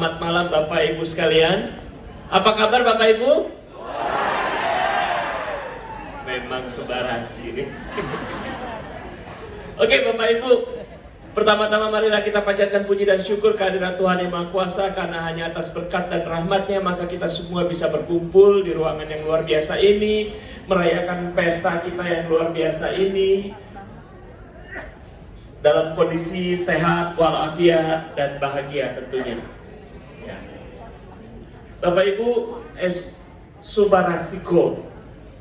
Selamat malam Bapak Ibu sekalian. Apa kabar Bapak Ibu? Memang subarasi nih. Oke Bapak Ibu, pertama-tama marilah kita panjatkan puji dan syukur kehadirat Tuhan Yang Maha Kuasa, karena hanya atas berkat dan rahmat-Nya maka kita semua bisa berkumpul di ruangan yang luar biasa ini, merayakan pesta kita yang luar biasa ini dalam kondisi sehat, walafiat, dan bahagia tentunya. Ya. Bapak Ibu, Subarasiko.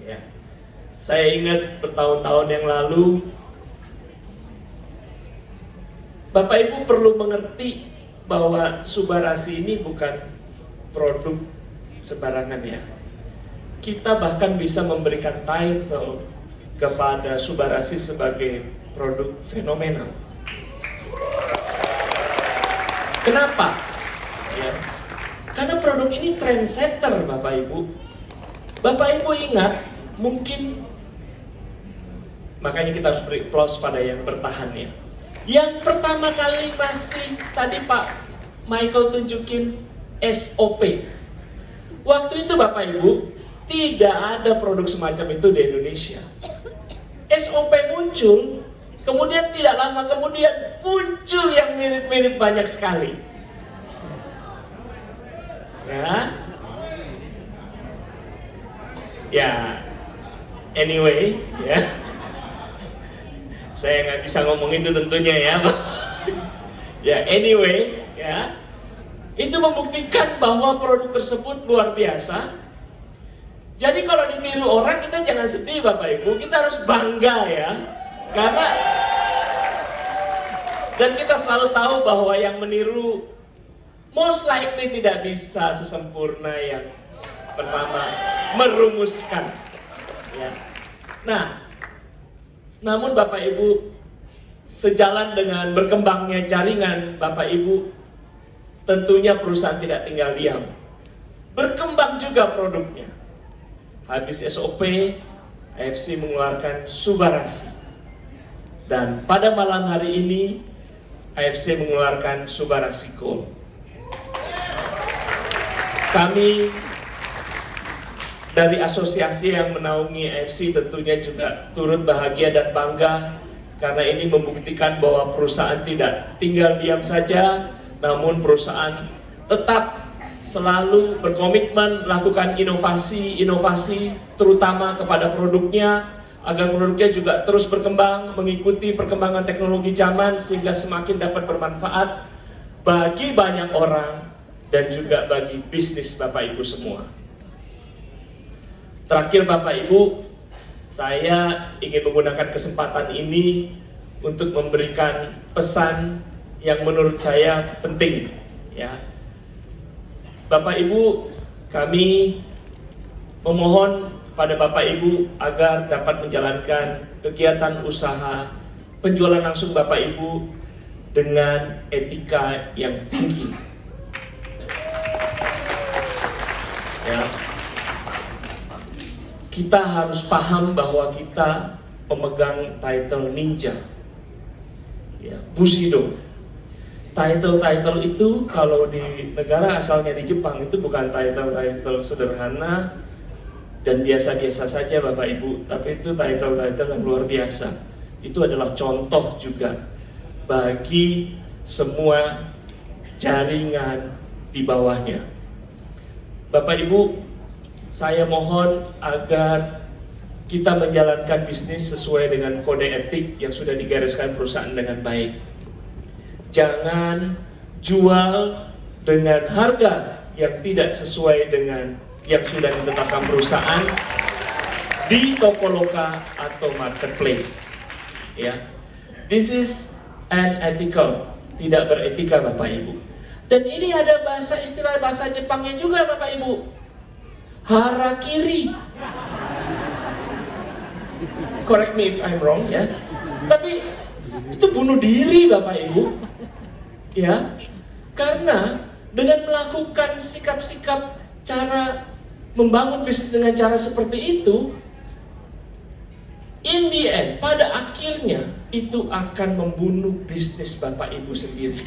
Ya. Saya ingat bertahun-tahun yang lalu, Bapak Ibu perlu mengerti bahwa Subarasi ini bukan produk sembarangan ya. Kita bahkan bisa memberikan title kepada Subarasi sebagai produk fenomenal. Kenapa? Ya. Karena produk ini trendsetter Bapak Ibu. Bapak Ibu ingat, mungkin makanya kita harus beri applause pada yang bertahan ya. Yang pertama kali masih tadi Pak Michael tunjukin SOP. Waktu itu Bapak Ibu tidak ada produk semacam itu di Indonesia. SOP muncul, kemudian tidak lama kemudian muncul yang mirip-mirip banyak sekali. Ya, anyway, ya. Saya nggak bisa ngomong itu tentunya ya. Ya, anyway, ya. Itu membuktikan bahwa produk tersebut luar biasa. Jadi kalau ditiru orang, kita jangan sedih Bapak Ibu, kita harus bangga ya. Karena dan kita selalu tahu bahwa yang meniru most likely tidak bisa sesempurna yang pertama merumuskan. Ya. Nah, namun Bapak Ibu, sejalan dengan berkembangnya jaringan Bapak Ibu, tentunya perusahaan tidak tinggal diam. Berkembang juga produknya. Habis SOP, AFC mengeluarkan Subarasi. Dan pada malam hari ini, AFC mengeluarkan Subarasi Gold. Kami dari asosiasi yang menaungi AFC tentunya juga turut bahagia dan bangga, karena ini membuktikan bahwa perusahaan tidak tinggal diam saja, namun perusahaan tetap selalu berkomitmen melakukan inovasi terutama kepada produknya, agar produknya juga terus berkembang mengikuti perkembangan teknologi zaman, sehingga semakin dapat bermanfaat bagi banyak orang dan juga bagi bisnis Bapak Ibu semua. Terakhir Bapak Ibu, saya ingin menggunakan kesempatan ini untuk memberikan pesan yang menurut saya penting ya. Bapak Ibu, kami memohon pada Bapak Ibu agar dapat menjalankan kegiatan usaha penjualan langsung Bapak Ibu dengan etika yang tinggi. Ya. Kita harus paham bahwa kita pemegang title ninja, ya, Bushido. Title itu kalau di negara asalnya di Jepang itu bukan title sederhana dan biasa-biasa saja Bapak Ibu, tapi itu title yang luar biasa. Itu adalah contoh juga bagi semua jaringan di bawahnya. Bapak Ibu, saya mohon agar kita menjalankan bisnis sesuai dengan kode etik yang sudah digariskan perusahaan dengan baik. Jangan jual dengan harga yang tidak sesuai dengan yang sudah ditetapkan perusahaan di Tokoloka atau marketplace. Ya, this is unethical, tidak beretika Bapak Ibu. Dan ini ada istilah bahasa Jepangnya juga Bapak Ibu. Harakiri. Correct me if I'm wrong ya. Tapi itu bunuh diri Bapak Ibu. Ya. Karena dengan melakukan sikap-sikap cara membangun bisnis dengan cara seperti itu, in the end, pada akhirnya itu akan membunuh bisnis Bapak Ibu sendiri.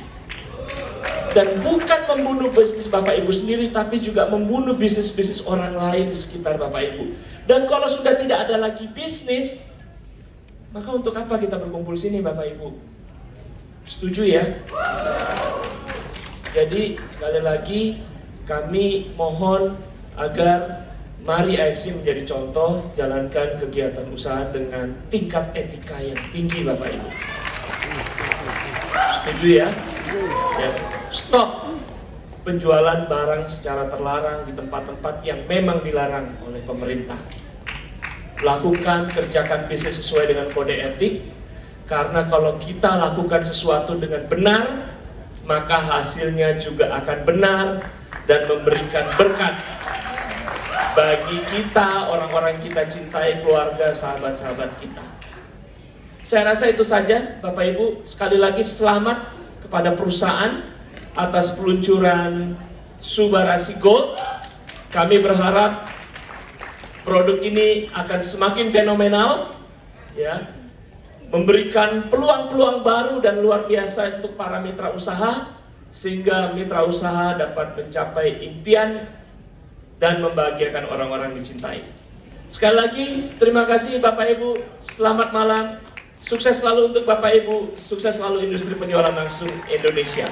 Dan bukan membunuh bisnis Bapak Ibu sendiri, tapi juga membunuh bisnis-bisnis orang lain di sekitar Bapak Ibu. Dan kalau sudah tidak ada lagi bisnis, maka untuk apa kita berkumpul sini Bapak Ibu? Setuju ya? Jadi sekali lagi kami mohon agar mari AFC menjadi contoh, jalankan kegiatan usaha dengan tingkat etika yang tinggi Bapak Ibu. Setuju ya? Ya. Stop penjualan barang secara terlarang di tempat-tempat yang memang dilarang oleh pemerintah. Lakukan, kerjakan bisnis sesuai dengan kode etik, karena kalau kita lakukan sesuatu dengan benar, maka hasilnya juga akan benar dan memberikan berkat bagi kita, orang-orang yang kita cintai, keluarga, sahabat-sahabat kita. Saya rasa itu saja Bapak Ibu. Sekali lagi selamat kepada perusahaan atas peluncuran Subarasi Gold. Kami berharap produk ini akan semakin fenomenal, ya, memberikan peluang-peluang baru dan luar biasa untuk para mitra usaha, sehingga mitra usaha dapat mencapai impian dan membahagiakan orang-orang dicintai. Sekali lagi, terima kasih Bapak Ibu, selamat malam, sukses selalu untuk Bapak Ibu, sukses selalu industri penjualan langsung Indonesia.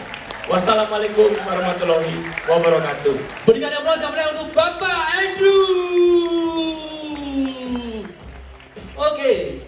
Wassalamualaikum warahmatullahi wabarakatuh. Berikan aplaus yang meriah untuk Bapak Andrew. Oke.